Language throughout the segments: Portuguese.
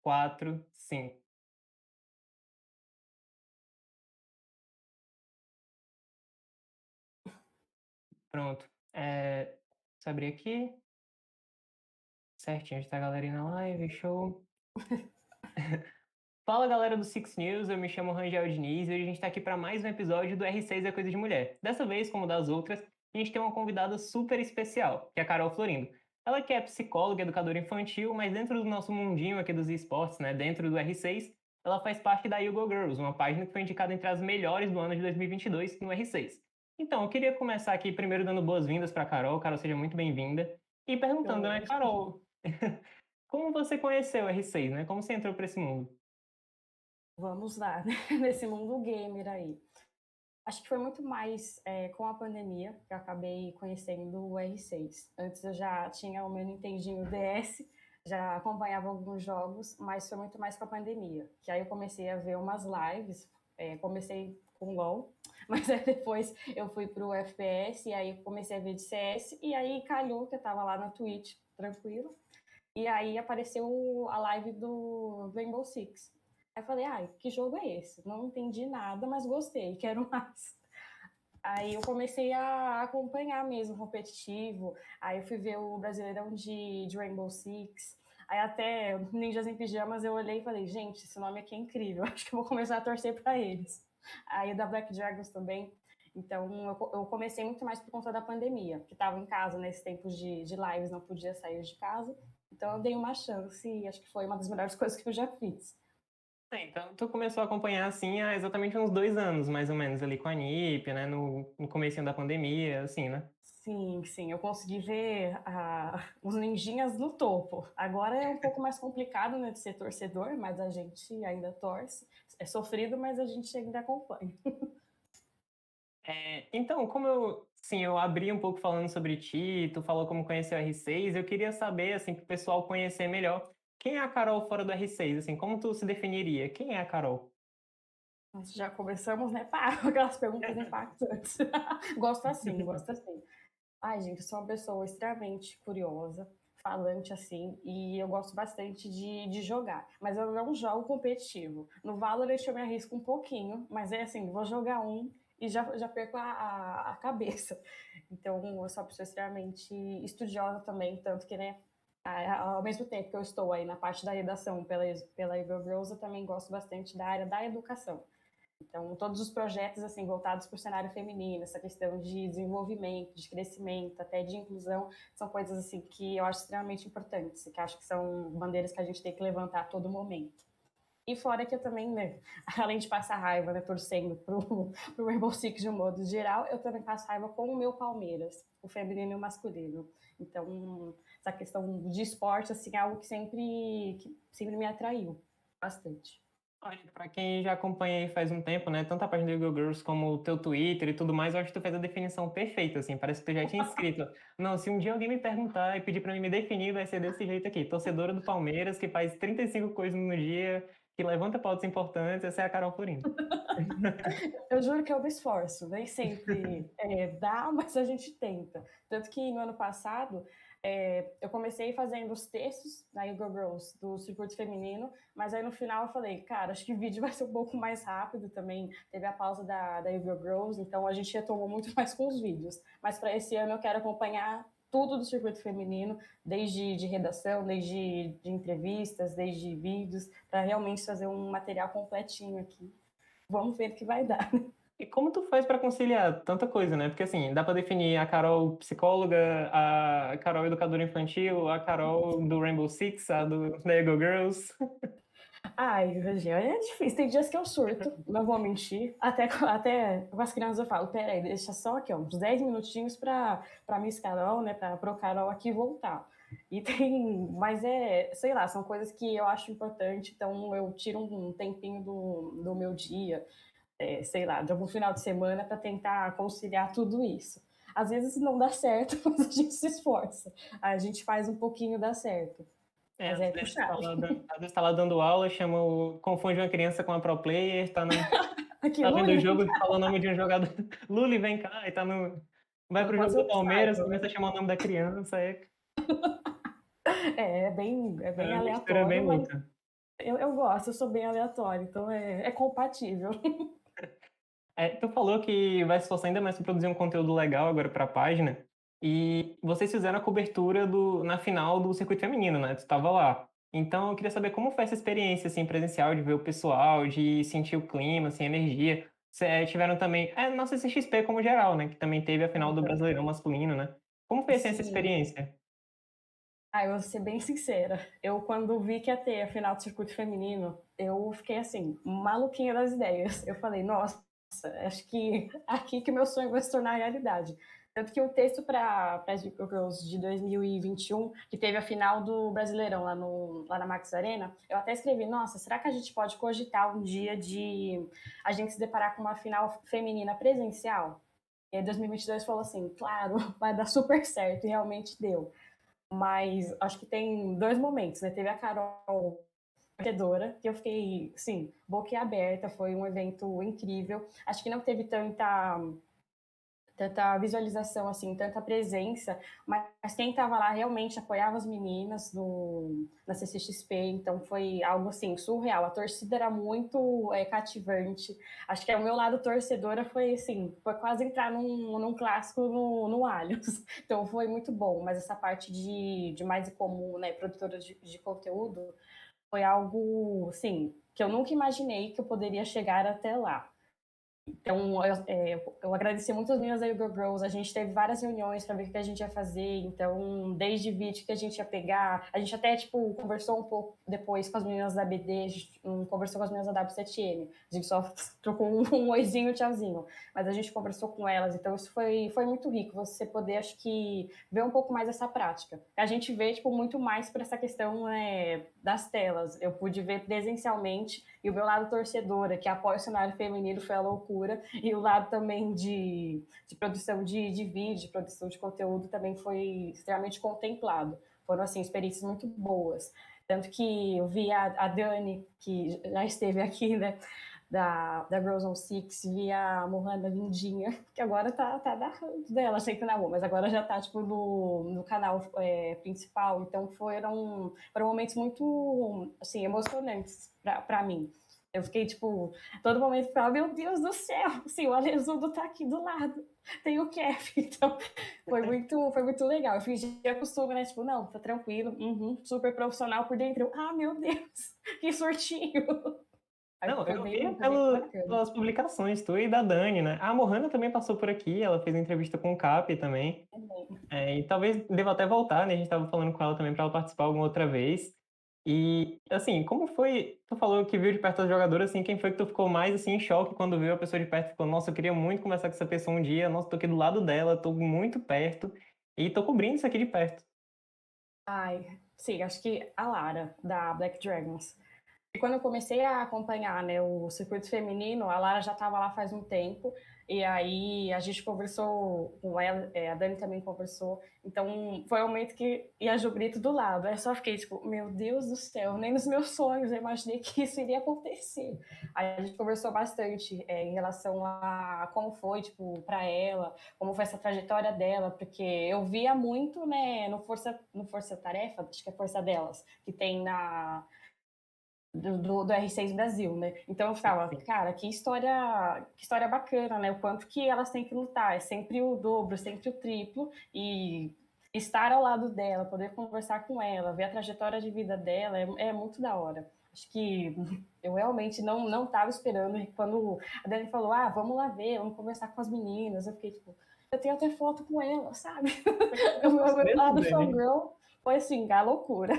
4, 5. Pronto. Deixa eu abrir aqui. Certinho, está a galerinha na live, show. Fala galera do Six News, eu me chamo Rangel Diniz e hoje a gente está aqui para mais um episódio do R6 é Coisa de Mulher. Dessa vez, como das outras, a gente tem uma convidada super especial, que é a Carol Florindo. Ela que é psicóloga e educadora infantil, mas dentro do nosso mundinho aqui dos esportes, né, dentro do R6, ela faz parte da You Go Girls, uma página que foi indicada entre as melhores do ano de 2022 no R6. Então, eu queria começar aqui primeiro dando boas-vindas para a Carol. Carol, seja muito bem-vinda. E perguntando, né, Oi. Carol, como você conheceu o R6, né? Como você entrou para esse mundo? Vamos lá, né, nesse mundo gamer aí. Acho que foi muito mais com a pandemia que eu acabei conhecendo o R6. Antes eu já tinha o meu Nintendinho DS, já acompanhava alguns jogos, mas foi muito mais com a pandemia. Que aí eu comecei a ver umas lives, comecei com LoL, mas aí depois eu fui pro FPS, e aí comecei a ver de CS, e aí calhou que eu tava lá na Twitch, tranquilo. E aí apareceu a live do Rainbow Six. Aí eu falei, ai, que jogo é esse? Não entendi nada, mas gostei, quero mais. Aí eu comecei a acompanhar mesmo, competitivo. Aí eu fui ver o Brasileirão de Rainbow Six. Aí até Ninjas em Pijamas eu olhei e falei, gente, esse nome aqui é incrível, acho que eu vou começar a torcer para eles. Aí da Black Dragons também. Então eu comecei muito mais por conta da pandemia, que estava em casa nesses tempos de lives, não podia sair de casa. Então eu dei uma chance e acho que foi uma das melhores coisas que eu já fiz. Então tu começou a acompanhar assim há exatamente uns 2 anos, mais ou menos, ali com a NiP, né? No comecinho da pandemia, assim, né? Sim, sim, eu consegui ver os ninjinhas no topo. Agora é um pouco mais complicado, né, de ser torcedor, mas a gente ainda torce. É sofrido, mas a gente ainda acompanha. Então, eu abri um pouco falando sobre ti, tu falou como conheceu o R6, eu queria saber, assim, para o pessoal conhecer melhor, quem é a Carol fora do R6, assim, como tu se definiria? Quem é a Carol? Nós já começamos, né, pá, com aquelas perguntas impactantes. Gosto assim, gosto assim. Ai, gente, eu sou uma pessoa extremamente curiosa, falante assim, e eu gosto bastante de jogar. Mas eu não jogo competitivo. No Valorant eu me arrisco um pouquinho, mas é assim, vou jogar um e já perco a cabeça. Então, eu sou uma pessoa extremamente estudiosa também, tanto que, né, ao mesmo tempo que eu estou aí na parte da redação pela Evil Girls, eu também gosto bastante da área da educação. Então, todos os projetos assim voltados para o cenário feminino, essa questão de desenvolvimento, de crescimento, até de inclusão, são coisas assim que eu acho extremamente importantes, que acho que são bandeiras que a gente tem que levantar a todo momento. E fora que eu também, né, além de passar raiva, né, torcendo pro Rainbow Six de um modo geral, eu também passo raiva com o meu Palmeiras, o feminino e o masculino. Então, essa questão de esporte, assim, é algo que sempre me atraiu bastante. Olha, pra quem já acompanha aí faz um tempo, né, tanto a página do Google Girls como o teu Twitter e tudo mais, eu acho que tu fez a definição perfeita, assim, parece que tu já tinha escrito. Não, se um dia alguém me perguntar e pedir pra mim me definir, vai ser desse jeito aqui, torcedora do Palmeiras, que faz 35 coisas no dia, que levanta pautas importantes, essa é a Carol Florinda. Eu juro que eu me esforço, nem sempre dá, mas a gente tenta. Tanto que no ano passado eu comecei fazendo os textos na Hugo Girls do circuito feminino, mas aí no final eu falei, cara, acho que o vídeo vai ser um pouco mais rápido também. Teve a pausa da Hugo Girls, então a gente retomou muito mais com os vídeos. Mas para esse ano eu quero acompanhar tudo do circuito feminino, desde de redação, desde de entrevistas, desde vídeos, para realmente fazer um material completinho aqui. Vamos ver o que vai dar. E como tu faz pra conciliar tanta coisa, né? Porque assim, dá pra definir a Carol psicóloga, a Carol educadora infantil, a Carol do Rainbow Six, a do Lego Girls. Ai, Virgínia, é difícil. Tem dias que eu surto, não vou mentir. Até com as crianças eu falo, peraí, deixa só aqui, ó, uns 10 minutinhos pra Miss Carol, né, pro Carol aqui voltar. E tem, mas sei lá, são coisas que eu acho importante, então eu tiro um tempinho do meu dia, sei lá, de algum final de semana para tentar conciliar tudo isso. Às vezes não dá certo, mas a gente se esforça. A gente faz um pouquinho dar certo. Mas Às é vezes tá puxado. às vezes tá lá dando aula, confunde uma criança com uma pro player, Aqui, tá vendo o Luli, jogo, fala o nome de um jogador. Luli, vem cá, e vai não pro pode jogo ser do Palmeiras, obstáculo, começa a né? chamar o nome da criança, É bem a mistura é bem aleatório, mas louca. Eu gosto, eu sou bem aleatória, então é compatível. Tu falou que vai se esforçar ainda mais para produzir um conteúdo legal agora para a página, e vocês fizeram a cobertura na final do circuito feminino, né? Tu estava lá. Então eu queria saber como foi essa experiência assim presencial de ver o pessoal, de sentir o clima, assim, a energia. Tiveram também, na CCXP como geral, né? Que também teve a final do Brasileirão masculino, né? Como foi assim, essa Sim. experiência? Eu vou ser bem sincera. Eu, quando vi que ia ter a final do circuito feminino, eu fiquei assim, maluquinha das ideias. Eu falei, nossa, acho que aqui que meu sonho vai se tornar realidade. Tanto que o texto para as Girls de 2021, que teve a final do Brasileirão lá, lá na Max Arena, eu até escrevi, nossa, será que a gente pode cogitar um dia de a gente se deparar com uma final feminina presencial? E aí 2022 falou assim, claro, vai dar super certo, e realmente deu. Mas acho que tem dois momentos, né? Teve a Carol vencedora, que eu fiquei, sim, boquiaberta, foi um evento incrível. Acho que não teve tanta visualização, assim, tanta presença, mas quem estava lá realmente apoiava as meninas na CCXP, então foi algo, assim, surreal. A torcida era muito cativante. Acho que o meu lado torcedora foi, assim, foi quase entrar num clássico no Allianz. Então foi muito bom, mas essa parte de mais comum, né, produtora de conteúdo, foi algo, assim, que eu nunca imaginei que eu poderia chegar até lá. Então, eu agradeci muito as meninas da Yoga Girls. A gente teve várias reuniões para ver o que a gente ia fazer. Então, desde vídeo que a gente ia pegar, a gente até, tipo, conversou um pouco depois com as meninas da BD, a gente conversou com as meninas da W7M. A gente só trocou um oizinho, tchauzinho. Mas a gente conversou com elas. Então, isso foi muito rico. Você poder, acho que, ver um pouco mais essa prática. A gente vê, tipo, muito mais por essa questão das telas. Eu pude ver presencialmente e o meu lado torcedora, que apoia o cenário feminino, foi a loucura. E o lado também de produção de vídeo, de produção de conteúdo, também foi extremamente contemplado. Foram, assim, experiências muito boas. Tanto que eu vi a Dani, que já esteve aqui, né? Da Girls on Six, vi a Mohana lindinha, que agora tá dela, sempre na rua, mas agora já tá, tipo, no canal principal. Então foram momentos muito, assim, emocionantes pra mim. Eu fiquei, tipo, todo momento ficava, meu Deus do céu, assim, o Alesudo tá aqui do lado, tem o Kef, então foi muito legal. Eu fingi a costume, né, tipo, não, tá tranquilo, super profissional por dentro. Meu Deus, que surtinho. Aí Não, eu vi foi bem bacana. pelas publicações tu e da Dani, né? A Mohana também passou por aqui, ela fez entrevista com o Cap também. E talvez deva até voltar, né? A gente estava falando com ela também para ela participar alguma outra vez. E, assim, como foi? Tu falou que viu de perto as jogadoras, assim, quem foi que tu ficou mais, assim, em choque quando viu a pessoa de perto? Ficou, nossa, eu queria muito conversar com essa pessoa um dia, nossa, tô aqui do lado dela, tô muito perto e tô cobrindo isso aqui de perto. Sim, acho que a Lara, da Black Dragons. E quando eu comecei a acompanhar, né, o circuito feminino, a Lara já estava lá faz um tempo, e aí a gente conversou com ela, a Dani também conversou, então foi um momento que ia Ju Brito do lado, aí só fiquei tipo, meu Deus do céu, nem nos meus sonhos eu imaginei que isso iria acontecer. Aí a gente conversou bastante em relação a como foi, tipo, para ela, como foi essa trajetória dela, porque eu via muito, né, no Força Tarefa, acho que é Força Delas, que tem do R6 Brasil, né? Então eu ficava, cara, que história bacana, né? O quanto que elas têm que lutar, é sempre o dobro, sempre o triplo, e estar ao lado dela, poder conversar com ela, ver a trajetória de vida dela, é muito da hora. Acho que eu realmente não estava esperando, e quando a Dani falou, vamos lá ver, vamos conversar com as meninas, eu fiquei tipo, eu tenho até foto com ela, sabe? O Eu meu posso mesmo, lado Dani? fangirl foi assim, a loucura.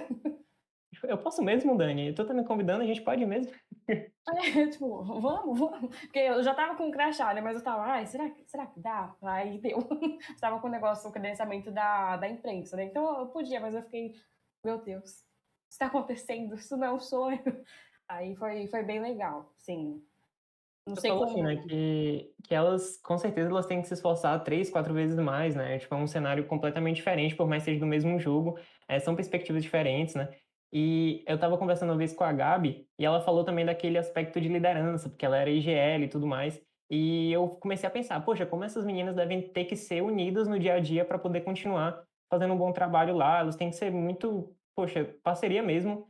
Eu posso mesmo, Dani? Tu tá me convidando, a gente pode mesmo? Tipo, vamos. Porque eu já tava com o crachá, né? Mas eu tava, será que dá? Aí deu. Estava com o negócio, o credenciamento da imprensa, né? Então eu podia, mas eu fiquei, meu Deus, isso está acontecendo, isso não é um sonho. Aí foi bem legal, sim. Não Tu sei falou assim, né, como. que elas, com certeza, elas têm que se esforçar 3, 4 vezes mais, né? Tipo, é um cenário completamente diferente, por mais que seja do mesmo jogo, são perspectivas diferentes, né? E eu tava conversando uma vez com a Gabi, e ela falou também daquele aspecto de liderança, porque ela era IGL e tudo mais, e eu comecei a pensar, poxa, como essas meninas devem ter que ser unidas no dia a dia para poder continuar fazendo um bom trabalho lá, elas têm que ser muito, poxa, parceria mesmo,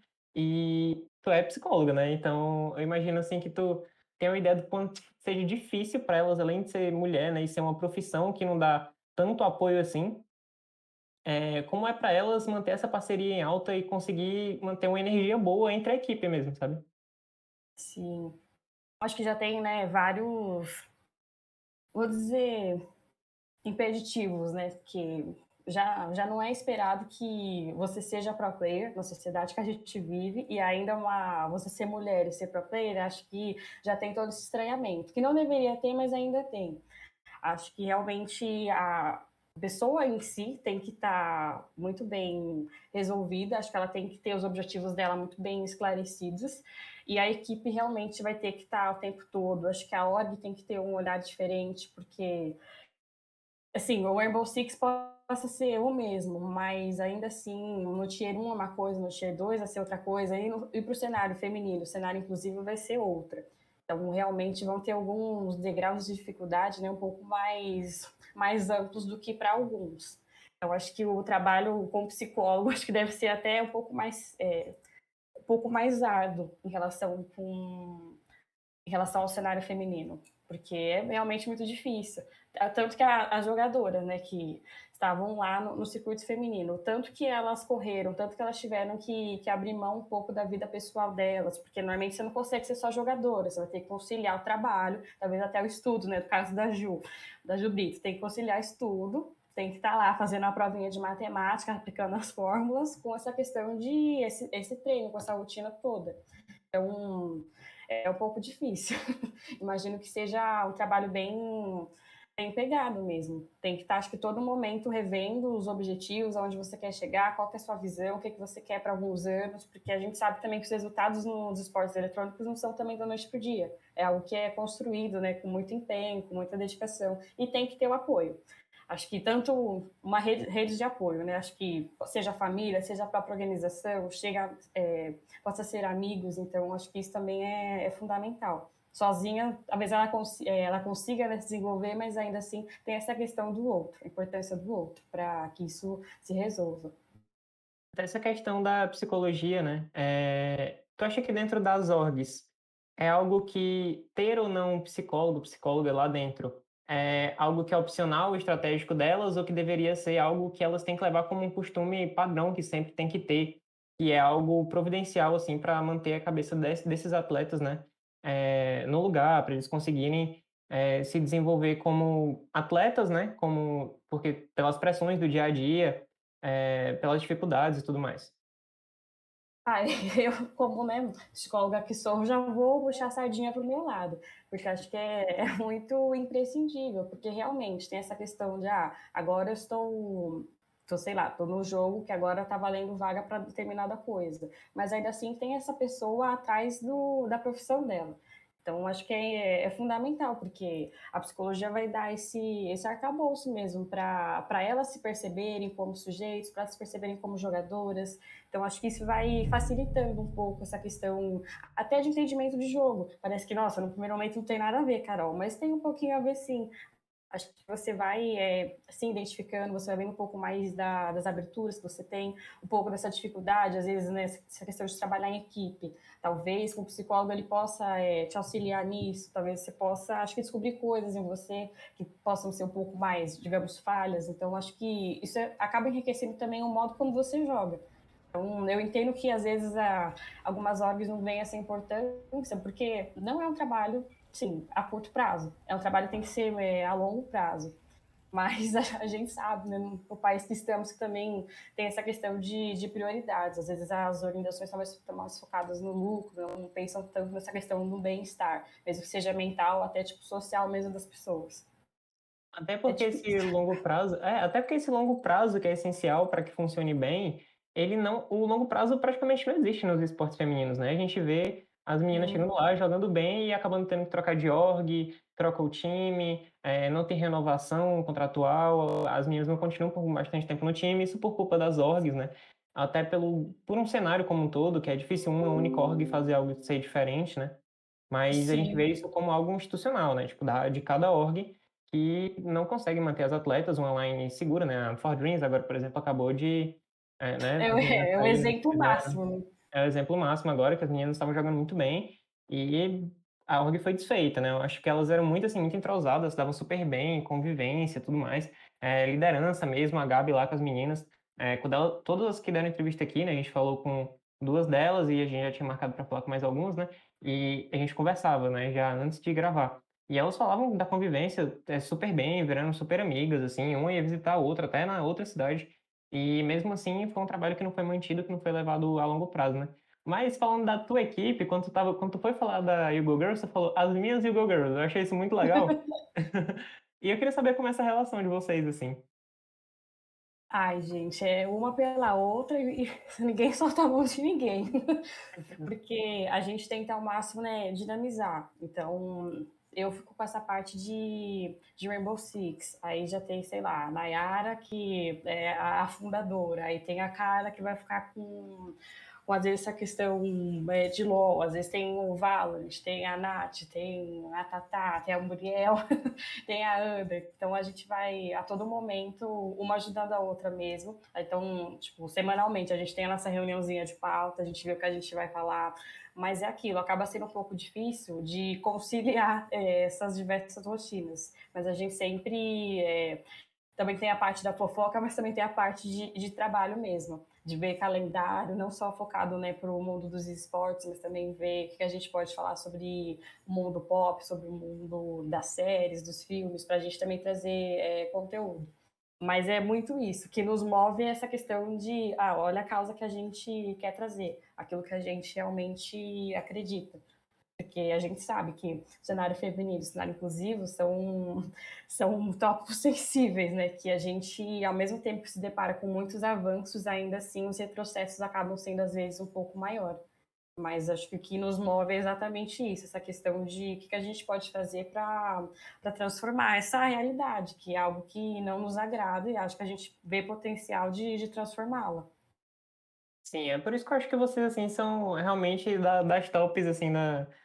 tu é psicóloga, né? Então, eu imagino assim que tu tem uma ideia do quanto seja difícil para elas, além de ser mulher, né, e ser uma profissão que não dá tanto apoio assim, como é para elas manter essa parceria em alta e conseguir manter uma energia boa entre a equipe mesmo, sabe? Sim. Acho que já tem, né, vários, vou dizer, impeditivos, né? Que já não é esperado que você seja pro player na sociedade que a gente vive e ainda você ser mulher e ser pro player, acho que já tem todo esse estranhamento, que não deveria ter, mas ainda tem. Acho que realmente a pessoa em si tem que estar muito bem resolvida, acho que ela tem que ter os objetivos dela muito bem esclarecidos, e a equipe realmente vai ter que estar o tempo todo. Acho que a org tem que ter um olhar diferente, porque assim, o Rainbow Six possa ser o mesmo, mas ainda assim, no Tier 1 é uma coisa, no Tier 2 vai ser outra coisa, e para o cenário feminino, o cenário inclusive vai ser outra. Então, realmente vão ter alguns degraus de dificuldade, né, um pouco mais amplos do que para alguns. Eu acho que o trabalho com psicólogo acho que deve ser até um pouco mais árduo em relação ao cenário feminino, porque é realmente muito difícil. Tanto que as jogadoras, né, que estavam lá no circuito feminino, tanto que elas correram, tanto que elas tiveram que abrir mão um pouco da vida pessoal delas, porque normalmente você não consegue ser só jogadora, você vai ter que conciliar o trabalho, talvez até o estudo, né, no caso da Ju Brito, tem que conciliar estudo, tem que estar lá fazendo a provinha de matemática, aplicando as fórmulas, com essa questão de esse treino, com essa rotina toda. Então, é um pouco difícil. Imagino que seja um trabalho bem pegado mesmo. Tem que estar, acho que todo momento revendo os objetivos, aonde você quer chegar, qual que é a sua visão, o que, que você quer para alguns anos, porque a gente sabe também que os resultados nos esportes eletrônicos não são também da noite para o dia. É algo que é construído, né, com muito empenho, com muita dedicação, e tem que ter o apoio. Acho que tanto uma rede de apoio, né? Acho que seja a família, seja a própria organização, possa ser amigos, então acho que isso também é fundamental. Sozinha, talvez ela consiga, né, se desenvolver, mas ainda assim tem essa questão do outro, a importância do outro, para que isso se resolva. Até essa questão da psicologia, né? Tu acha que dentro das orgs é algo que ter ou não um psicólogo, psicóloga lá dentro, é algo que é opcional, estratégico delas, ou que deveria ser algo que elas têm que levar como um costume padrão que sempre tem que ter, que é algo providencial, assim, para manter a cabeça desses atletas, né? No lugar, para eles conseguirem se desenvolver como atletas, né? Porque pelas pressões do dia a dia, pelas dificuldades e tudo mais. Ah, eu, como, né, psicóloga que sou, já vou puxar a sardinha para o meu lado, porque acho que é muito imprescindível, porque realmente tem essa questão de, agora eu sei lá, estou no jogo que agora está valendo vaga para determinada coisa, mas ainda assim tem essa pessoa atrás da profissão dela. Então, acho que é fundamental, porque a psicologia vai dar esse arcabouço mesmo para elas se perceberem como sujeitos, para se perceberem como jogadoras. Então, acho que isso vai facilitando um pouco essa questão até de entendimento de jogo. Parece que, nossa, no primeiro momento não tem nada a ver, Carol, mas tem um pouquinho a ver sim. Acho que você vai se identificando, você vai vendo um pouco mais das aberturas que você tem, um pouco dessa dificuldade, às vezes, né, essa questão de trabalhar em equipe. Talvez com o psicólogo ele possa te auxiliar nisso, talvez você possa, acho que descobrir coisas em você que possam ser um pouco mais, digamos, falhas. Então, acho que isso acaba enriquecendo também o modo como você joga. Então, eu entendo que às vezes algumas orgs não veem essa importância, porque não é um trabalho, sim, a curto prazo. É um trabalho que tem que ser a longo prazo. Mas a gente sabe, né, no país que estamos, que também tem essa questão de prioridades. Às vezes as organizações estão mais focadas no lucro, não pensam tanto nessa questão do bem-estar, mesmo que seja mental, até tipo social mesmo das pessoas. Até É porque esse difícil. longo prazo, até porque esse longo prazo que é essencial para que funcione bem, o longo prazo praticamente não existe nos esportes femininos, né? A gente vê as meninas Uhum. chegando lá, jogando bem e acabando tendo que trocar de org, troca o time, não tem renovação contratual, as meninas não continuam por bastante tempo no time, isso por culpa das orgs, né? Até por um cenário como um todo, que é difícil uma única org fazer algo ser diferente, né? Mas a gente vê Sim. isso como algo institucional, né? Tipo, de cada org que não consegue manter as atletas uma line segura, né? A For Dreams agora, por exemplo, acabou de, né, É, as meninas é o saíram, exemplo fizeram, máximo, né? é o exemplo máximo agora, que as meninas estavam jogando muito bem e a org foi desfeita, né? Eu acho que elas eram muito, assim, muito entrosadas, davam super bem, convivência, tudo mais. Liderança mesmo, a Gabi lá com as meninas. Todas as que deram entrevista aqui, né? A gente falou com duas delas e a gente já tinha marcado para falar com mais algumas, né? E a gente conversava, né? Já antes de gravar. E elas falavam da convivência super bem, virando super amigas, assim. Uma ia visitar a outra, até na outra cidade. E mesmo assim, foi um trabalho que não foi mantido, que não foi levado a longo prazo, né? Mas falando da tua equipe, quando tu foi falar da You Go Girls, você falou as minhas You Go Girls. Eu achei isso muito legal. E eu queria saber como é essa relação de vocês, assim. Ai, gente, é uma pela outra e ninguém solta a mão de ninguém. Porque a gente tenta ao máximo, né, dinamizar. Então, eu fico com essa parte de Rainbow Six. Aí já tem, sei lá, a Nayara, que é a fundadora. Aí tem a Cara, que vai ficar com às vezes, essa questão de LoL. Às vezes tem o Valorant, tem a Nath, tem a Tatá, tem a Muriel, tem a Under. Então, a gente vai, a todo momento, uma ajudando a outra mesmo. Então, tipo, semanalmente, a gente tem a nossa reuniãozinha de pauta, a gente vê o que a gente vai falar, mas é aquilo, acaba sendo um pouco difícil de conciliar essas diversas rotinas. Mas a gente sempre também tem a parte da fofoca, mas também tem a parte de trabalho mesmo, de ver calendário, não só focado, né, para o mundo dos esportes, mas também ver o que a gente pode falar sobre o mundo pop, sobre o mundo das séries, dos filmes, para a gente também trazer conteúdo. Mas é muito isso, que nos move essa questão de, olha a causa que a gente quer trazer, aquilo que a gente realmente acredita. Porque a gente sabe que o cenário feminino e o cenário inclusivo são tópicos sensíveis, né? Que a gente, ao mesmo tempo que se depara com muitos avanços, ainda assim os retrocessos acabam sendo, às vezes, um pouco maior. Mas acho que o que nos move é exatamente isso, essa questão de o que a gente pode fazer para transformar essa realidade, que é algo que não nos agrada e acho que a gente vê potencial de transformá-la. Sim, é por isso que eu acho que vocês, assim, são realmente das tops, assim,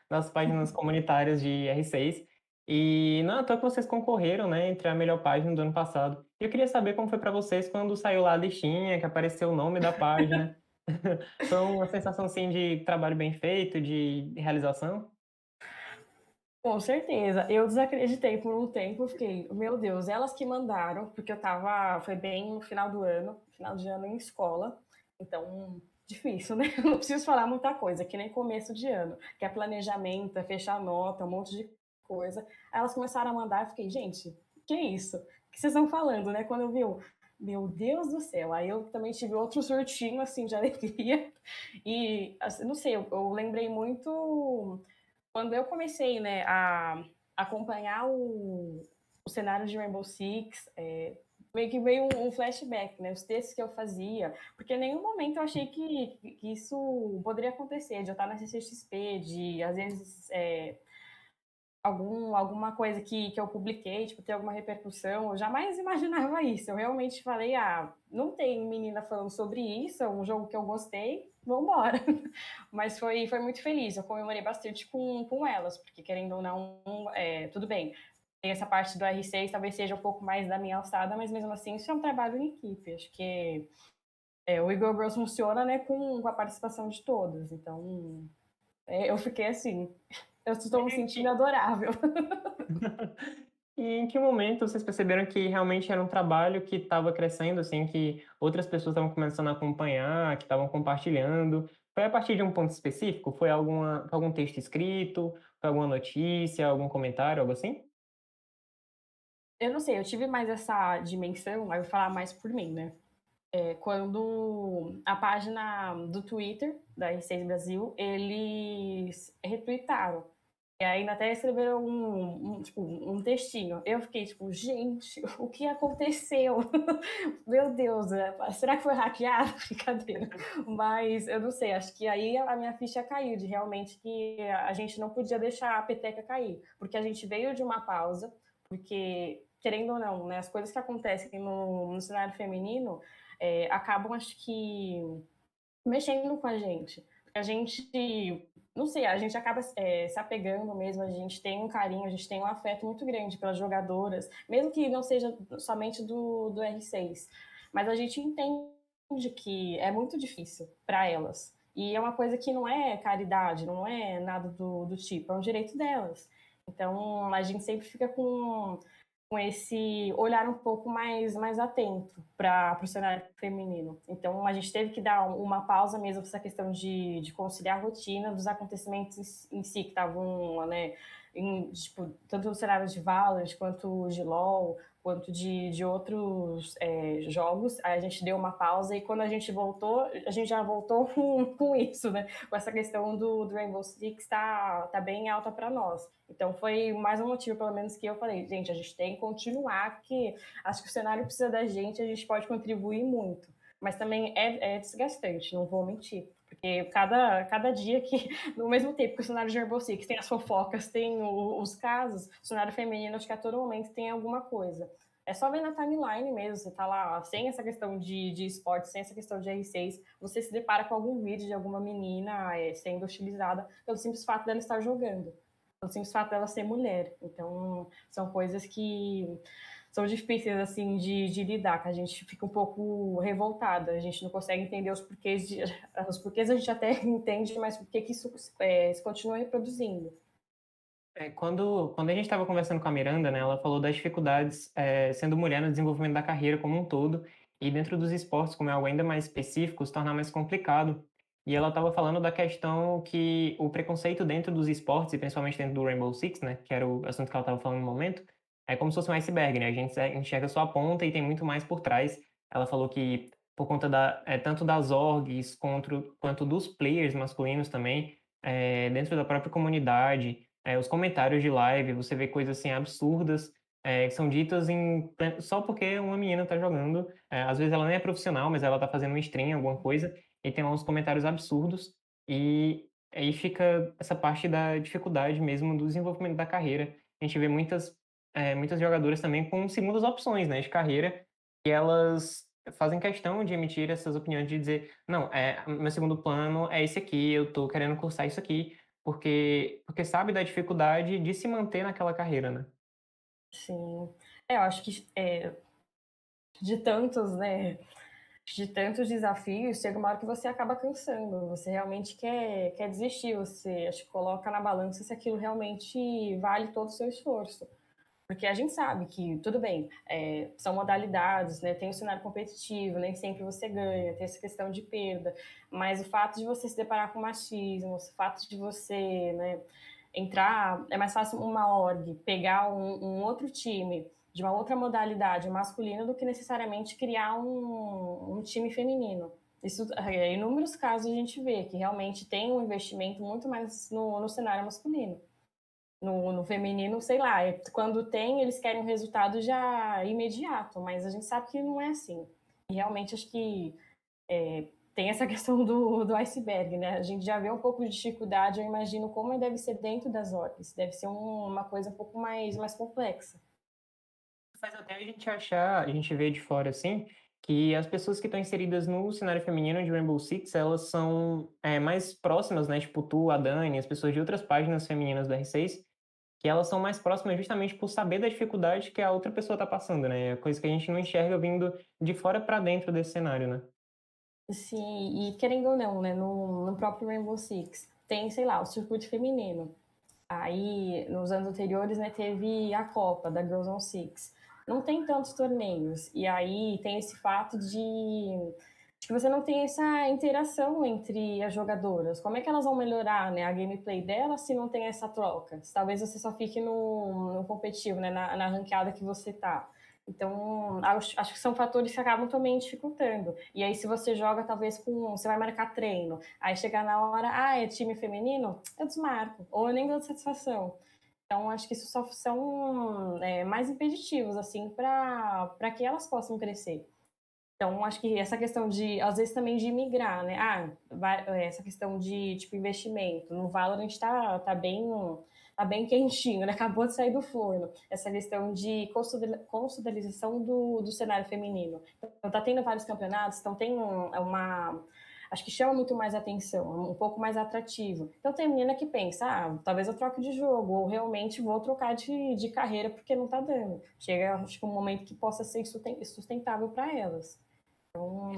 das páginas comunitárias de R6. E não é à toa que vocês concorreram, né, entre a melhor página do ano passado. E eu queria saber como foi para vocês quando saiu lá a listinha, que apareceu o nome da página. Foi uma sensação, assim, de trabalho bem feito, de realização? Com certeza. Eu desacreditei por um tempo, fiquei, meu Deus, elas que mandaram, porque foi bem no final do ano, final de ano em escola, então, difícil, né? Não preciso falar muita coisa, que nem começo de ano, que é planejamento, é fechar nota, um monte de coisa. Aí elas começaram a mandar, eu fiquei, gente, que é isso? O que vocês estão falando, né? Quando eu vi, meu Deus do céu, aí eu também tive outro surtinho, assim, de alegria, e, assim, não sei, eu lembrei muito quando eu comecei, né, a acompanhar o cenário de Rainbow Six, meio que veio um flashback, né, os textos que eu fazia, porque em nenhum momento eu achei que isso poderia acontecer, de eu estar na CCXP, de, às vezes, alguma coisa que eu publiquei, tipo, ter alguma repercussão, eu jamais imaginava isso. Eu realmente falei, não tem menina falando sobre isso, é um jogo que eu gostei, vambora. Mas foi muito feliz, eu comemorei bastante com elas, porque querendo ou não, tudo bem. Tem essa parte do R6, talvez seja um pouco mais da minha alçada, mas mesmo assim isso é um trabalho em equipe. Acho que o Eagle Girls funciona, né, com a participação de todos. Então, eu fiquei assim, eu estou me sentindo adorável. E em que momento vocês perceberam que realmente era um trabalho que estava crescendo, assim, que outras pessoas estavam começando a acompanhar, que estavam compartilhando? Foi a partir de um ponto específico? Foi algum texto escrito? Foi alguma notícia, algum comentário, algo assim? Eu não sei, eu tive mais essa dimensão, aí eu vou falar mais por mim, né? Quando a página do Twitter da R6 Brasil, eles retweetaram. E ainda até escreveram tipo, um textinho. Eu fiquei tipo, gente, o que aconteceu? Meu Deus, será que foi hackeado? Brincadeira. Mas eu não sei, acho que aí a minha ficha caiu, de realmente que a gente não podia deixar a peteca cair. Porque a gente veio de uma pausa, porque, querendo ou não, né, as coisas que acontecem no cenário feminino acabam, acho que, mexendo com a gente. A gente, não sei, a gente acaba se apegando mesmo, a gente tem um carinho, a gente tem um afeto muito grande pelas jogadoras, mesmo que não seja somente do R6. Mas a gente entende que é muito difícil para elas. E é uma coisa que não é caridade, não é nada do tipo, é um direito delas. Então, a gente sempre fica com esse olhar um pouco mais atento para o cenário feminino. Então, a gente teve que dar uma pausa mesmo para essa questão de conciliar a rotina dos acontecimentos em si, que estavam, né, tipo, tanto no cenário de Valorant, quanto de LoL, quanto de outros jogos. Aí a gente deu uma pausa e quando a gente voltou, a gente já voltou com isso, né? Com essa questão do Rainbow Six tá bem alta para nós. Então foi mais um motivo, pelo menos, que eu falei, gente, a gente tem que continuar, porque acho que o cenário precisa da gente, a gente pode contribuir muito. Mas também é desgastante, não vou mentir. Porque cada dia que, no mesmo tempo que o cenário de Rainbow Six tem as fofocas, tem os casos, o cenário feminino, acho que a todo momento tem alguma coisa. É só ver na timeline mesmo, você tá lá, sem essa questão de esporte, sem essa questão de R6, você se depara com algum vídeo de alguma menina sendo hostilizada pelo simples fato dela estar jogando, pelo simples fato dela ser mulher. Então, são coisas que são difíceis, assim, de lidar, que a gente fica um pouco revoltada, a gente não consegue entender os porquês, os porquês a gente até entende, mas por que isso se continua reproduzindo. Quando a gente estava conversando com a Miranda, né, ela falou das dificuldades sendo mulher no desenvolvimento da carreira como um todo, e dentro dos esportes, como é algo ainda mais específico, se tornar mais complicado. E ela estava falando da questão que o preconceito dentro dos esportes, e principalmente dentro do Rainbow Six, né, que era o assunto que ela estava falando no momento, é como se fosse um iceberg, né? A gente enxerga só a ponta e tem muito mais por trás. Ela falou que por conta tanto das orgs quanto dos players masculinos também, dentro da própria comunidade, os comentários de live, você vê coisas assim absurdas que são ditas só porque uma menina tá jogando. Às vezes ela nem é profissional, mas ela tá fazendo um stream, alguma coisa, e tem lá uns comentários absurdos. E aí fica essa parte da dificuldade mesmo do desenvolvimento da carreira. A gente vê muitas jogadoras também com segundas opções, né, de carreira, e elas fazem questão de emitir essas opiniões de dizer, não, meu segundo plano é esse aqui, eu tô querendo cursar isso aqui, porque sabe da dificuldade de se manter naquela carreira, né? Sim. Eu acho que de tantos, né, de tantos desafios, chega uma hora que você acaba cansando, você realmente quer desistir, você acho que coloca na balança se aquilo realmente vale todo o seu esforço. Porque a gente sabe que, tudo bem, são modalidades, né? Tem o cenário competitivo, nem sempre você ganha, tem essa questão de perda, mas o fato de você se deparar com machismo, o fato de você, né, entrar, é mais fácil uma org pegar um outro time de uma outra modalidade masculina do que necessariamente criar um time feminino. Isso, em inúmeros casos a gente vê que realmente tem um investimento muito mais no cenário masculino. No feminino, sei lá, quando tem, eles querem um resultado já imediato, mas a gente sabe que não é assim. E realmente acho que tem essa questão do iceberg, né? A gente já vê um pouco de dificuldade, eu imagino como deve ser dentro das orgs. Deve ser uma coisa um pouco mais complexa. Faz até a gente achar, a gente vê de fora assim, que as pessoas que estão inseridas no cenário feminino de Rainbow Six, elas são mais próximas, né? Tipo tu, a Dani, as pessoas de outras páginas femininas do R6, que elas são mais próximas justamente por saber da dificuldade que a outra pessoa está passando, né? É coisa que a gente não enxerga vindo de fora para dentro desse cenário, né? Sim, e querendo ou não, né, no próprio Rainbow Six, tem, sei lá, o circuito feminino. Aí, nos anos anteriores, né, teve a Copa da Girls on Six. Não tem tantos torneios. E aí tem esse fato de que você não tem essa interação entre as jogadoras. Como é que elas vão melhorar, né, a gameplay delas se não tem essa troca? Talvez você só fique no competitivo, né, na ranqueada que você tá. Então, acho que são fatores que acabam também dificultando. E aí, se você joga, talvez você vai marcar treino. Aí chegar na hora, é time feminino? Eu desmarco. Ou eu nem dou satisfação. Então, acho que isso só são mais impeditivos, assim, para que elas possam crescer. Então, acho que essa questão de, às vezes, também de migrar, né? Essa questão de, tipo, investimento. No Valorant tá bem quentinho, né? Acabou de sair do forno. Essa questão de consolidação do cenário feminino. Então, tá tendo vários campeonatos, então tem uma... Acho que chama muito mais atenção, um pouco mais atrativo. Então, tem menina que pensa, talvez eu troque de jogo, ou realmente vou trocar de carreira porque não tá dando. Chega, acho que um momento que possa ser sustentável para elas. Então,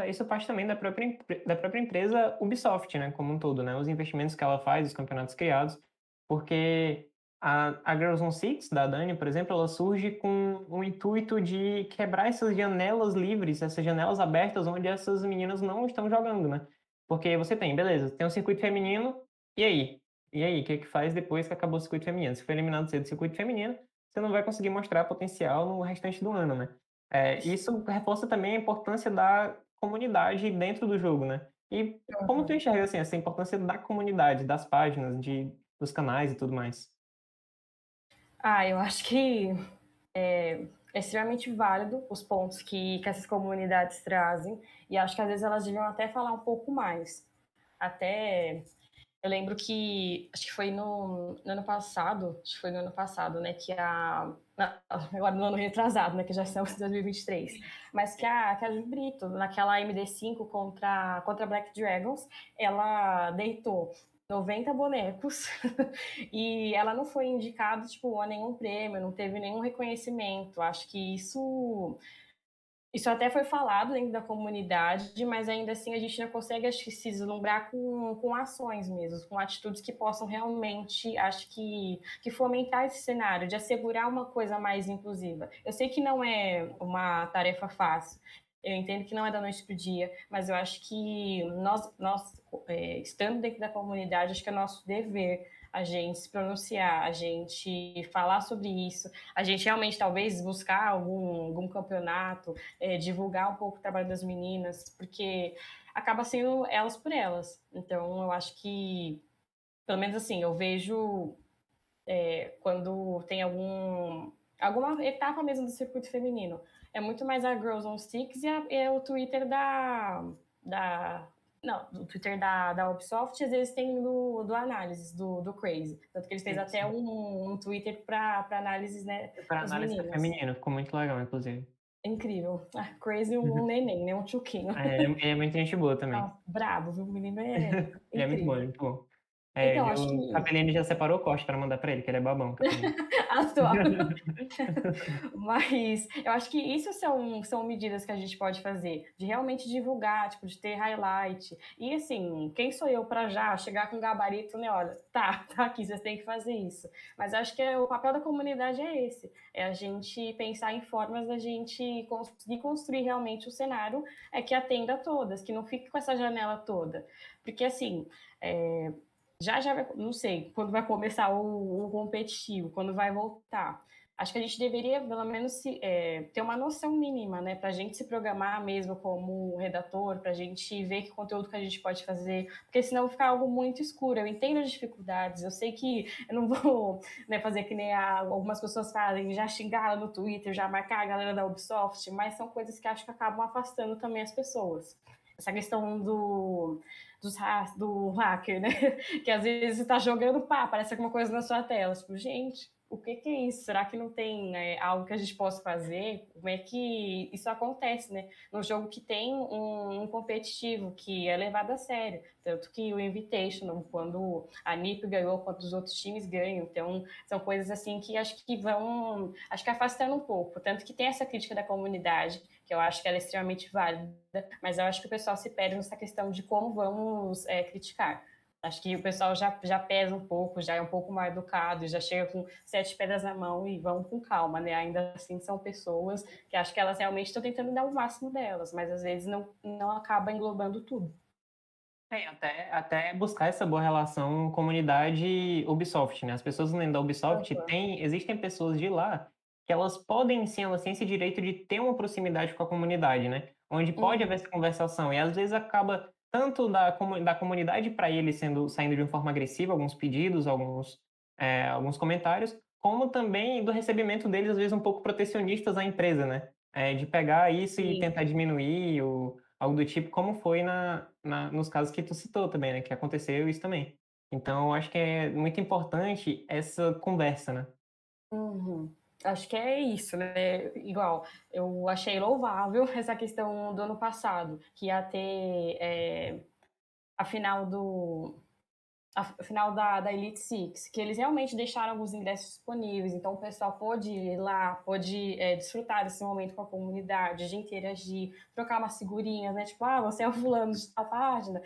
Isso parte também da própria empresa Ubisoft, né, como um todo, né, os investimentos que ela faz, os campeonatos criados, porque a Girls on Six, da Dani, por exemplo, ela surge com o intuito de quebrar essas janelas livres, essas janelas abertas onde essas meninas não estão jogando, né. Porque você tem, beleza, tem um circuito feminino, e aí? E aí, o que que faz depois que acabou o circuito feminino? Se foi eliminado cedo do circuito feminino, você não vai conseguir mostrar potencial no restante do ano, né. Isso reforça também a importância da comunidade dentro do jogo, né. E como tu aham. enxerga, assim, essa importância da comunidade, das páginas, dos canais e tudo mais? Eu acho que é extremamente válido os pontos que essas comunidades trazem, e acho que às vezes elas deviam até falar um pouco mais. Até eu lembro que, acho que foi no ano passado, acho que foi no ano passado, né, que agora no ano retrasado, né, que já estamos em 2023, mas que a Ju Brito, naquela MD5 contra Black Dragons, ela deitou 90 bonecos e ela não foi indicada, tipo, a nenhum prêmio, não teve nenhum reconhecimento. Acho que isso até foi falado dentro da comunidade, mas ainda assim a gente não consegue, acho que, se deslumbrar com ações mesmo, com atitudes que possam realmente, acho que fomentar esse cenário, de assegurar uma coisa mais inclusiva. Eu sei que não é uma tarefa fácil, eu entendo que não é da noite para o dia, mas eu acho que nós estando dentro da comunidade, acho que é nosso dever a gente se pronunciar, a gente falar sobre isso, a gente realmente talvez buscar algum campeonato, divulgar um pouco o trabalho das meninas, porque acaba sendo elas por elas. Então, eu acho que, pelo menos assim, eu vejo quando tem alguma etapa mesmo do circuito feminino, é muito mais a Girls on Sticks e o Twitter da não, do Twitter da Ubisoft, às vezes tem do Análises, do Crazy. Tanto que eles fez Sim, até sim. um Twitter para análises, né, Para das análise meninas. feminina, ficou muito legal, inclusive. É incrível. Crazy um neném, né? Um tchuquinho. Ele é muito gente boa também. Nossa, brabo, viu? O menino é Ele é muito bom, ele é incrível. muito bom. Então, acho O que. Capelini já separou o corte para mandar para ele, que ele é babão, Capelini. Atual. Mas eu acho que isso são medidas que a gente pode fazer, de realmente divulgar, tipo, de ter highlight. E assim, quem sou eu para já chegar com gabarito, né? Olha, tá aqui, vocês têm que fazer isso. Mas acho que o papel da comunidade é esse: é a gente pensar em formas da gente conseguir construir realmente o cenário que atenda a todas, que não fique com essa janela toda. Porque assim. Já, não sei quando vai começar o competitivo, quando vai voltar. Acho que a gente deveria, pelo menos, ter uma noção mínima, né? Para a gente se programar mesmo como redator, para a gente ver que conteúdo que a gente pode fazer, porque senão vai ficar algo muito escuro. Eu entendo as dificuldades, eu sei que eu não vou, né, fazer que nem algumas pessoas fazem, já xingar no Twitter, já marcar a galera da Ubisoft, mas são coisas que acho que acabam afastando também as pessoas. Essa questão do hacker, né? Que às vezes você tá jogando, pá, aparece alguma coisa na sua tela. Tipo, gente, o que é isso? Será que não tem, né, algo que a gente possa fazer? Como é que isso acontece, né? Num jogo que tem um competitivo, que é levado a sério. Tanto que o Invitational, quando a NiP ganhou, quanto os outros times ganham. Então, são coisas assim que acho que afastando um pouco. Tanto que tem essa crítica da comunidade, que eu acho que ela é extremamente válida, mas eu acho que o pessoal se perde nessa questão de como vamos criticar. Acho que o pessoal já pesa um pouco, já é um pouco mais educado, já chega com 7 pedras na mão e vão com calma, né? Ainda assim, são pessoas que acho que elas realmente estão tentando dar o máximo delas, mas às vezes não acaba englobando tudo. Até buscar essa boa relação comunidade Ubisoft, né? As pessoas dentro da Ubisoft Uhum. existem pessoas de lá que elas podem sim, elas têm esse direito de ter uma proximidade com a comunidade, né? Onde pode haver Uhum. essa conversação e às vezes acaba tanto da comunidade para ele saindo de uma forma agressiva, alguns pedidos, alguns comentários, como também do recebimento deles às vezes um pouco protecionistas à empresa, né? De pegar isso e Sim. tentar diminuir algo do tipo, como foi nos casos que tu citou também, né, que aconteceu isso também. Então, eu acho que é muito importante essa conversa, né. Uhum. Acho que é isso, né? Igual, eu achei louvável essa questão do ano passado, que ia ter a final a final da Elite Six, que eles realmente deixaram alguns ingressos disponíveis, então o pessoal pôde ir lá, pôde desfrutar desse momento com a comunidade, de interagir, trocar umas figurinhas, né? Tipo, ah, você é o fulano de tal página.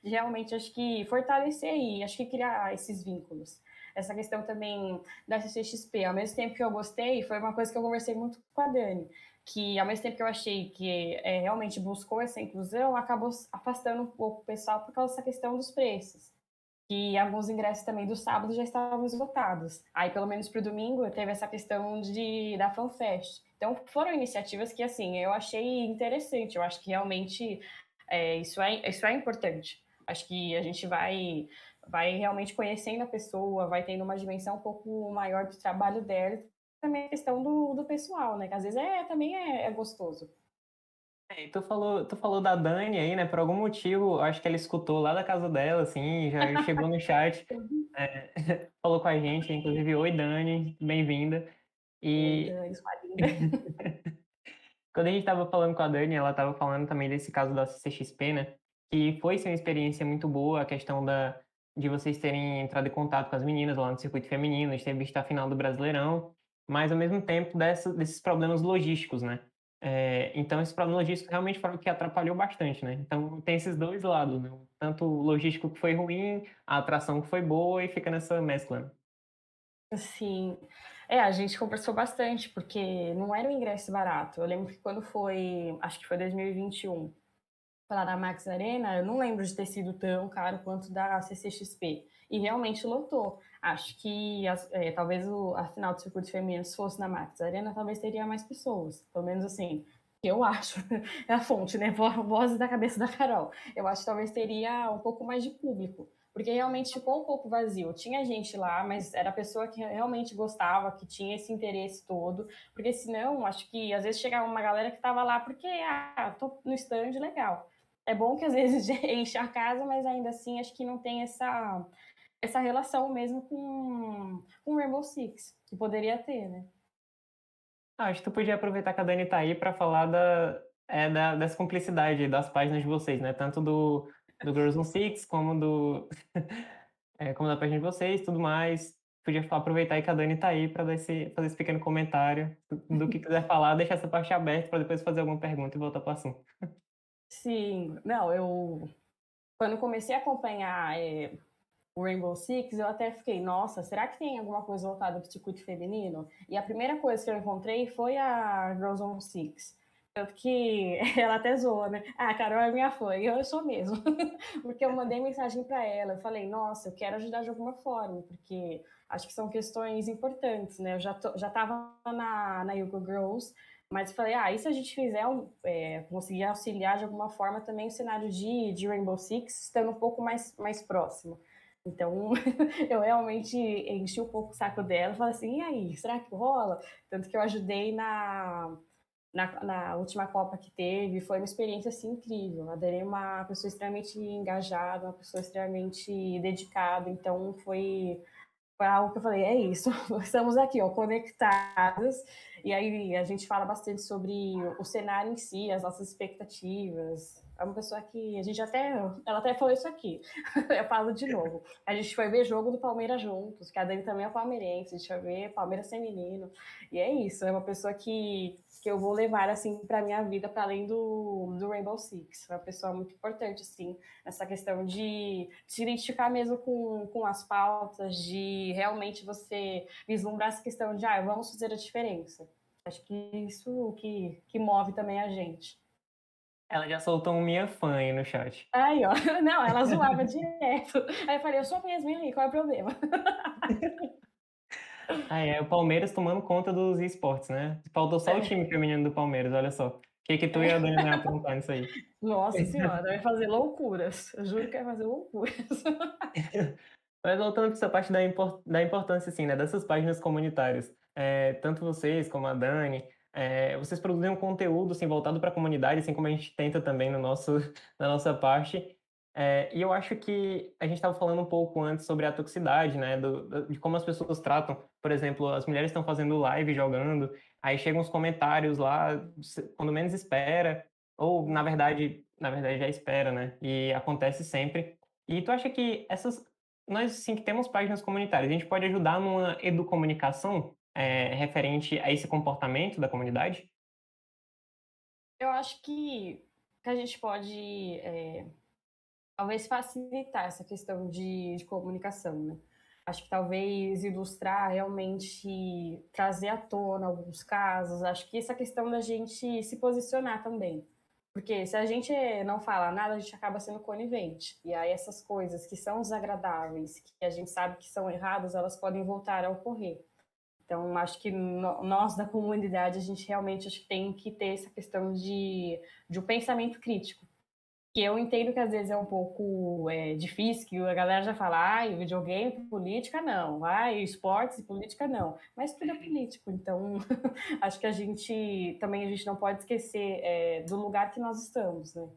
De realmente, acho que fortalecer e acho que criar esses vínculos. Essa questão também da CCXP, ao mesmo tempo que eu gostei, foi uma coisa que eu conversei muito com a Dani, que ao mesmo tempo que eu achei que realmente buscou essa inclusão, acabou afastando um pouco o pessoal por causa dessa questão dos preços. E alguns ingressos também do sábado já estavam esgotados. Aí, pelo menos para o domingo, teve essa questão da FanFest. Então, foram iniciativas que, assim, eu achei interessante. Eu acho que realmente isso é importante. Acho que a gente vai realmente conhecendo a pessoa, vai tendo uma dimensão um pouco maior do trabalho dela. Também a questão do pessoal, né? Que às vezes também é gostoso. E tu falou da Dani aí, né? Por algum motivo, eu acho que ela escutou lá da casa dela, assim, já chegou no chat, é, falou com a gente, inclusive, oi Dani, bem-vinda. Oi, E Dani, sua linda. quando a gente tava falando com a Dani, ela tava falando também desse caso da CCXP, né? Que foi sim uma experiência muito boa, a questão de vocês terem entrado em contato com as meninas lá no circuito feminino, de ter visto a final do Brasileirão, mas ao mesmo tempo desses problemas logísticos, né? Então, esses problemas logísticos realmente foram o que atrapalhou bastante, né? Então, tem esses dois lados, né? Tanto o logístico que foi ruim, a atração que foi boa e fica nessa mescla, né? Sim. A gente conversou bastante, porque não era um ingresso barato. Eu lembro que quando foi, acho que foi 2021, foi lá da Max Arena, eu não lembro de ter sido tão caro quanto da CCXP. E realmente lotou. Acho que talvez a final do circuito feminino, se fosse na Max Arena, talvez teria mais pessoas. Pelo menos assim, que eu acho. É a fonte, né? Voz da cabeça da Carol. Eu acho que talvez teria um pouco mais de público. Porque realmente ficou um pouco vazio. Tinha gente lá, mas era a pessoa que realmente gostava, que tinha esse interesse todo. Porque senão, acho que às vezes chegava uma galera que estava lá porque, tô no stand, legal. É bom que às vezes enche a casa, mas ainda assim acho que não tem essa relação mesmo com Rainbow Six, que poderia ter, né? Acho que tu podia aproveitar que a Dani tá aí para falar dessa cumplicidade das páginas de vocês, né? Tanto do Girls on Six, como como da página de vocês, tudo mais. Podia aproveitar aí que a Dani tá aí para fazer esse pequeno comentário do que quiser falar, deixar essa parte aberta para depois fazer alguma pergunta e voltar para o assunto. Sim, não, quando comecei a acompanhar o Rainbow Six, eu até fiquei, nossa, será que tem alguma coisa voltada para o circuito feminino? E a primeira coisa que eu encontrei foi a Girls on Six. Tanto que ela até zoa, né? Ah, a Carol é minha fã, e eu sou mesmo. Porque eu mandei mensagem para ela, eu falei, nossa, eu quero ajudar de alguma forma, porque acho que são questões importantes, né? Eu já tava na Yugo Girls, mas falei, e se a gente fizer conseguir auxiliar de alguma forma também o cenário de Rainbow Six, estando um pouco mais próximo. Então, eu realmente enchi um pouco o saco dela e falei assim, e aí, será que rola? Tanto que eu ajudei na última Copa que teve, foi uma experiência assim incrível. A Dani é uma pessoa extremamente engajada, uma pessoa extremamente dedicada, então foi algo que eu falei, é isso, estamos aqui, ó, conectadas, e aí a gente fala bastante sobre o cenário em si, as nossas expectativas. É uma pessoa que ela até falou isso aqui, eu falo de novo. A gente foi ver jogo do Palmeiras juntos, que a Dani também é palmeirense, a gente foi ver Palmeiras feminino, e é isso, é uma pessoa que eu vou levar assim para minha vida para além do Rainbow Six. É uma pessoa muito importante assim nessa questão de se identificar mesmo com as pautas, de realmente você vislumbrar essa questão de vamos fazer a diferença. Acho que isso que move também a gente. Ela já soltou um minha fã aí no chat. Aí, ó. Não, ela zoava direto. Aí eu falei, eu sou mesmo, e aí, qual é o problema? O Palmeiras tomando conta dos esportes, né? Faltou só o time feminino do Palmeiras, olha só. O que que tu e a Dani não iam aprontar nisso aí? Nossa senhora, vai fazer loucuras. Eu juro que vai fazer loucuras. Mas voltando para essa parte da importância, assim, né, dessas páginas comunitárias, tanto vocês como a Dani, vocês produzem um conteúdo, assim, voltado para a comunidade, assim como a gente tenta também no nosso, na nossa parte. E eu acho que a gente estava falando um pouco antes sobre a toxicidade, né, de como as pessoas tratam. Por exemplo, as mulheres estão fazendo live, jogando, aí chegam os comentários lá, quando menos espera, ou na verdade já espera, né, e acontece sempre. E tu acha que essas nós sim que temos páginas comunitárias, a gente pode ajudar numa educomunicação, referente a esse comportamento da comunidade? Eu acho que a gente pode, talvez facilitar essa questão de comunicação, né? Acho que talvez ilustrar, realmente trazer à tona alguns casos. Acho que essa questão da gente se posicionar também. Porque se a gente não fala nada, a gente acaba sendo conivente. E aí essas coisas que são desagradáveis, que a gente sabe que são erradas, elas podem voltar a ocorrer. Então, acho que nós da comunidade, a gente realmente acho que tem que ter essa questão de um pensamento crítico. Que eu entendo que às vezes é um pouco difícil, que a galera já fala, ai, videogame, política não, ai, esportes e política não. Mas tudo é político, então acho que a gente não pode esquecer do lugar que nós estamos, né?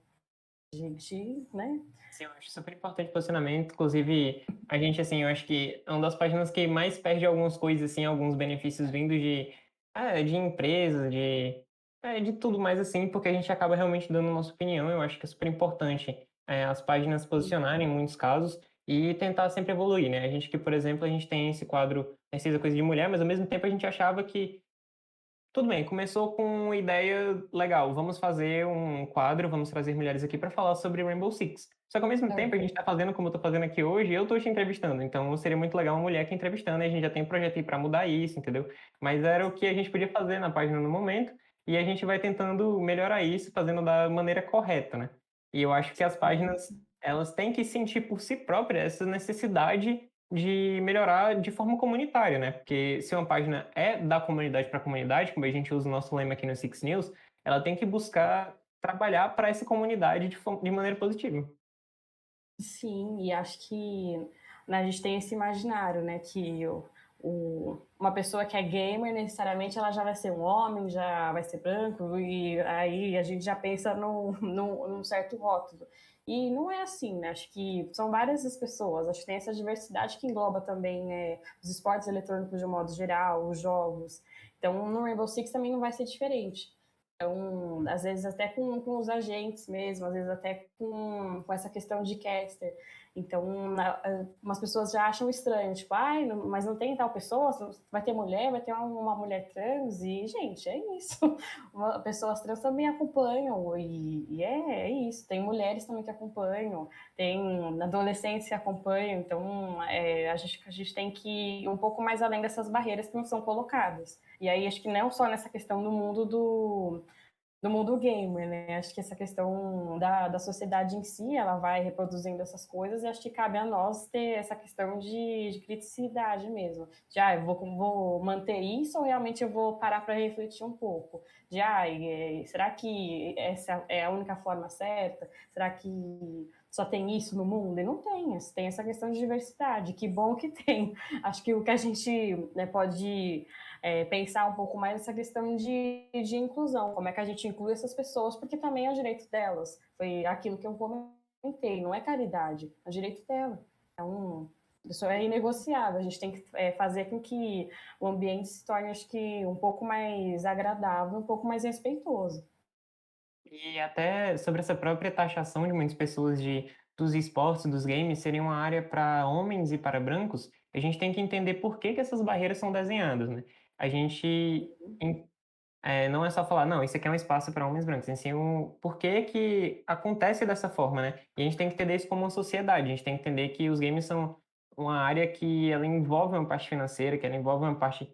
A gente, né? Sim, eu acho super importante o posicionamento. Inclusive, a gente, assim, eu acho que é uma das páginas que mais perde algumas coisas, assim, alguns benefícios vindos de empresas, de tudo mais, assim, porque a gente acaba realmente dando nossa opinião. Eu acho que é super importante as páginas se posicionarem em muitos casos e tentar sempre evoluir, né? A gente que, por exemplo, a gente tem esse quadro Precisa Coisa de Mulher, mas ao mesmo tempo a gente achava que tudo bem, começou com uma ideia legal. Vamos fazer um quadro, vamos trazer mulheres aqui para falar sobre Rainbow Six. Só que ao mesmo tempo a gente Aham. está fazendo como eu estou fazendo aqui hoje, eu estou te entrevistando. Então seria muito legal uma mulher aqui entrevistando, e a gente já tem um projeto aí para mudar isso, entendeu? Mas era o que a gente podia fazer na página no momento, e a gente vai tentando melhorar isso, fazendo da maneira correta, né? E eu acho que as páginas, elas têm que sentir por si próprias essa necessidade de melhorar de forma comunitária, né? Porque se uma página é da comunidade para a comunidade, como a gente usa o nosso lema aqui no Six News, ela tem que buscar trabalhar para essa comunidade de maneira positiva. Sim, e acho que, né, a gente tem esse imaginário, né, que uma pessoa que é gamer, necessariamente, ela já vai ser um homem, já vai ser branco, e aí a gente já pensa num certo rótulo. E não é assim, né? Acho que são várias as pessoas, acho que tem essa diversidade que engloba também os esportes eletrônicos de um modo geral, os jogos. Então, no Rainbow Six também não vai ser diferente. Então, às vezes até com os agentes mesmo, às vezes até com essa questão de caster. Então, umas pessoas já acham estranho, tipo, ai, mas não tem tal pessoa, vai ter mulher, vai ter uma mulher trans, e, gente, é isso. Pessoas trans também acompanham, e é isso. Tem mulheres também que acompanham, tem adolescentes que acompanham, então a gente tem que ir um pouco mais além dessas barreiras que não são colocadas. E aí, acho que não só nessa questão do mundo do mundo gamer, né? Acho que essa questão da sociedade em si, ela vai reproduzindo essas coisas e acho que cabe a nós ter essa questão de criticidade mesmo. De, vou manter isso ou realmente eu vou parar para refletir um pouco? De, será que essa é a única forma certa? Será que só tem isso no mundo? E não tem, tem essa questão de diversidade. Que bom que tem. Acho que o que a gente, né, pode pensar um pouco mais nessa questão de inclusão, como é que a gente inclui essas pessoas, porque também é o direito delas. Foi aquilo que eu comentei, não é caridade, é o direito dela. Então, isso é inegociável. A gente tem que fazer com que o ambiente se torne, acho que, um pouco mais agradável, um pouco mais respeitoso. E até sobre essa própria taxação de muitas pessoas dos esportes, dos games, serem uma área para homens e para brancos, a gente tem que entender por que essas barreiras são desenhadas, né? A gente não é só falar, não, isso aqui é um espaço para homens brancos, em si, por que que acontece dessa forma, né? E a gente tem que entender isso como uma sociedade, a gente tem que entender que os games são uma área que ela envolve uma parte financeira, que ela envolve uma parte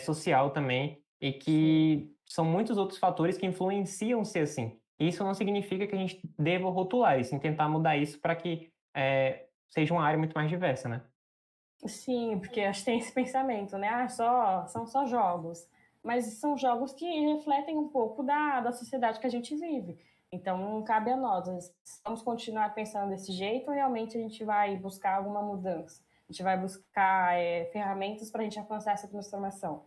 social também, e Sim. que são muitos outros fatores que influenciam ser assim. E isso não significa que a gente deva rotular isso, e tentar mudar isso para que seja uma área muito mais diversa, né? Sim, porque acho que tem esse pensamento, né? São só jogos. Mas são jogos que refletem um pouco da sociedade que a gente vive. Então, cabe a nós. Vamos continuar pensando desse jeito ou realmente a gente vai buscar alguma mudança? A gente vai buscar ferramentas para a gente alcançar essa transformação.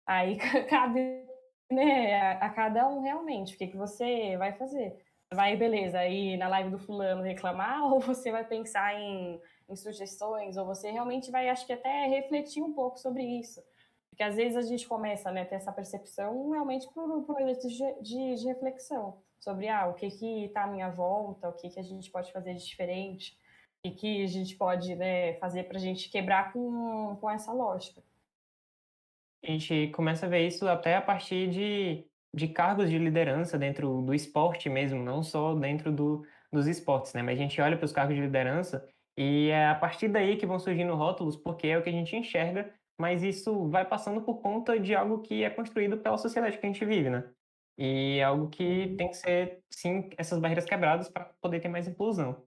Aí cabe, né, a cada um realmente, o que você vai fazer. Vai, beleza, ir na live do fulano reclamar, ou você vai pensar em sugestões, ou você realmente vai, acho que até refletir um pouco sobre isso. Porque às vezes a gente começa, né, a ter essa percepção realmente por exercício de reflexão sobre o que está à minha volta, o que a gente pode fazer de diferente. e que a gente pode, né, fazer para a gente quebrar com essa lógica. A gente começa a ver isso até a partir de cargos de liderança dentro do esporte mesmo, não só dentro dos esportes, né? Mas a gente olha para os cargos de liderança e é a partir daí que vão surgindo rótulos, porque é o que a gente enxerga, mas isso vai passando por conta de algo que é construído pela sociedade que a gente vive, né? E é algo que Uhum. tem que ser, sim, essas barreiras quebradas para poder ter mais inclusão.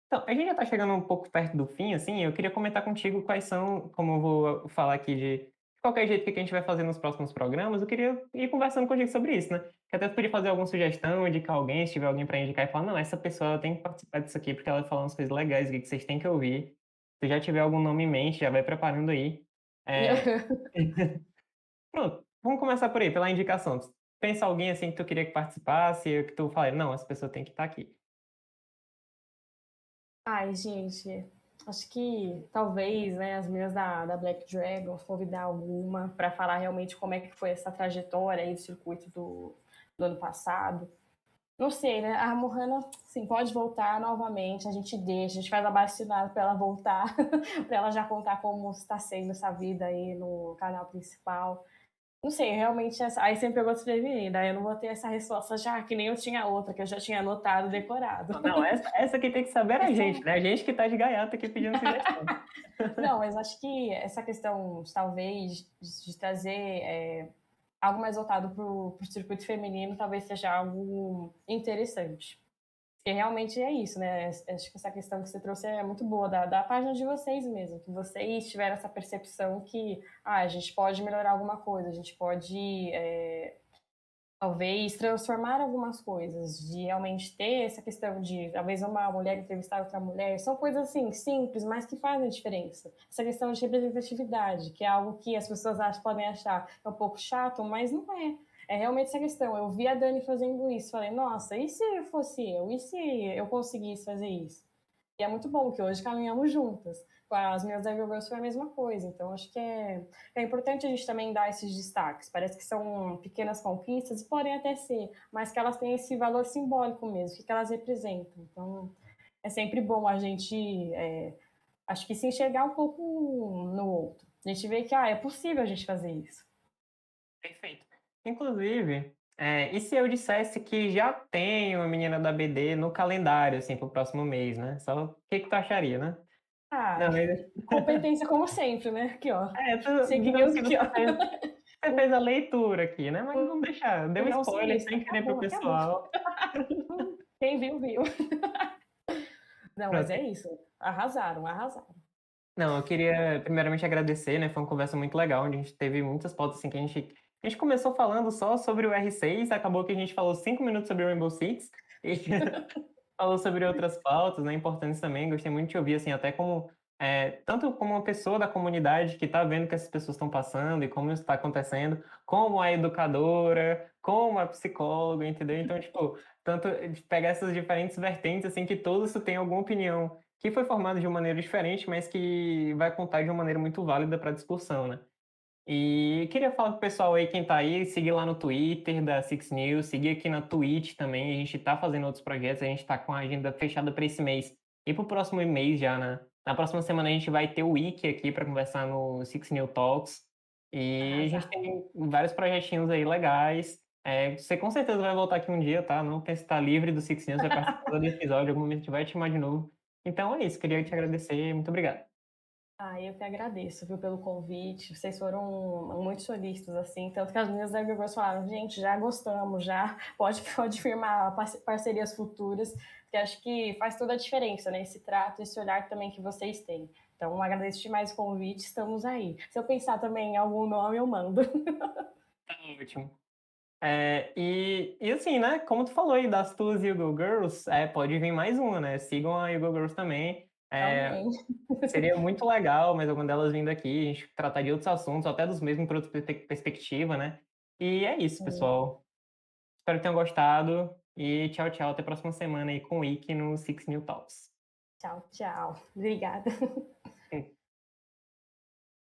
Então, a gente já está chegando um pouco perto do fim, assim, eu queria comentar contigo quais são, como eu vou falar aqui de qualquer jeito o que a gente vai fazer nos próximos programas, eu queria ir conversando contigo sobre isso, né? Que até tu podia fazer alguma sugestão, indicar alguém, se tiver alguém para indicar e falar, não, essa pessoa ela tem que participar disso aqui porque ela fala umas coisas legais aqui que vocês têm que ouvir. Se já tiver algum nome em mente, já vai preparando aí. É, Pronto, vamos começar por aí, pela indicação. Pensa alguém assim que tu queria que participasse, que tu fala, não, essa pessoa tem que estar aqui. Ai, gente, acho que talvez, né, as meninas da Black Dragon, convidar alguma para falar realmente como é que foi essa trajetória aí do circuito do ano passado. Não sei, né? A Mohana, sim, pode voltar novamente, a gente deixa, a gente faz a bastinada para ela voltar, para ela já contar como está sendo essa vida aí no canal principal. Não sei, realmente, aí você me pegou desprevenida, aí eu não vou ter essa resposta já, que nem eu tinha outra, que eu já tinha anotado, decorado. Não, essa que tem que saber é a Essa... gente, né? A gente que tá de gaiata aqui pedindo sugestão. Não, mas acho que essa questão, talvez, de trazer algo mais voltado para o circuito feminino, talvez seja algo interessante. E realmente é isso, né? Acho que essa questão que você trouxe é muito boa, da página de vocês mesmo, que vocês tiveram essa percepção que a gente pode melhorar alguma coisa, a gente pode talvez transformar algumas coisas, de realmente ter essa questão de talvez uma mulher entrevistar outra mulher, são coisas assim simples, mas que fazem diferença. Essa questão de representatividade, que é algo que as pessoas podem achar um pouco chato, mas não é. É realmente essa questão. Eu vi a Dani fazendo isso, falei, nossa, e se fosse eu? E se eu conseguisse fazer isso? E é muito bom que hoje caminhamos juntas. Com as minhas Evergirls foi a mesma coisa. Então, acho que é importante a gente também dar esses destaques. Parece que são pequenas conquistas, e podem até ser, mas que elas têm esse valor simbólico mesmo, o que elas representam. Então, é sempre bom a gente, acho que se enxergar um pouco no outro. A gente vê que é possível a gente fazer isso. Perfeito. Inclusive, e se eu dissesse que já tenho a menina da BD no calendário, assim, pro próximo mês, né? Só o que que tu acharia, né? Ah, Não, mas, competência como sempre, né? Aqui, ó. digamos Seguindo que aqui, ó. você fez a leitura aqui, né? Mas vamos deixar, deu Não, spoiler sinistro. sem querer pro Acabou, acabou. pessoal. Quem viu, viu. Não, mas Pronto. é isso. Arrasaram, arrasaram. Não, eu queria primeiramente agradecer, né? Foi uma conversa muito legal, onde a gente teve muitas pautas assim que a gente começou falando só sobre o R6, acabou que a gente falou 5 minutos sobre o Rainbow Six e falou sobre outras pautas, né, importantes também. Gostei muito de ouvir, assim, até como tanto como uma pessoa da comunidade que está vendo o que essas pessoas estão passando e como isso está acontecendo, como a educadora, como a psicóloga, entendeu? Então, tipo, tanto de pegar essas diferentes vertentes, assim, que todos têm alguma opinião que foi formada de uma maneira diferente, mas que vai contar de uma maneira muito válida para a discussão, né? E queria falar pro pessoal aí, quem tá aí, seguir lá no Twitter da Six News, seguir aqui na Twitch também. A gente tá fazendo outros projetos, a gente tá com a agenda fechada para esse mês e pro próximo mês já, né? Na próxima semana a gente vai ter o Wiki aqui para conversar no Six New Talks. E a gente Arrasar. tem vários projetinhos aí legais. Você com certeza vai voltar aqui um dia, tá? Não pense que tá livre do Six News, vai participar do episódio, em algum momento a gente vai te chamar de novo. Então é isso, queria te agradecer, muito obrigado. Eu que agradeço, viu, pelo convite. Vocês foram muito solistas, assim. Tanto que as minhas Evergirls falaram, gente, já gostamos, já pode firmar parcerias futuras, porque acho que faz toda a diferença, né? Esse trato, esse olhar também que vocês têm. Então, agradeço demais o convite, estamos aí. Se eu pensar também em algum nome, eu mando. Tá ótimo. E assim, né? Como tu falou aí das tuas Yugo Girls, pode vir mais uma, né? Sigam a Yugo Girls também. Também. Seria muito legal, mas alguma delas vindo aqui, a gente tratar de outros assuntos, até dos mesmos por outra perspectiva, né? E é isso, pessoal. Espero que tenham gostado. E tchau, tchau. Até a próxima semana aí com o Wiki no Six New Talks. Tchau, tchau. Obrigada.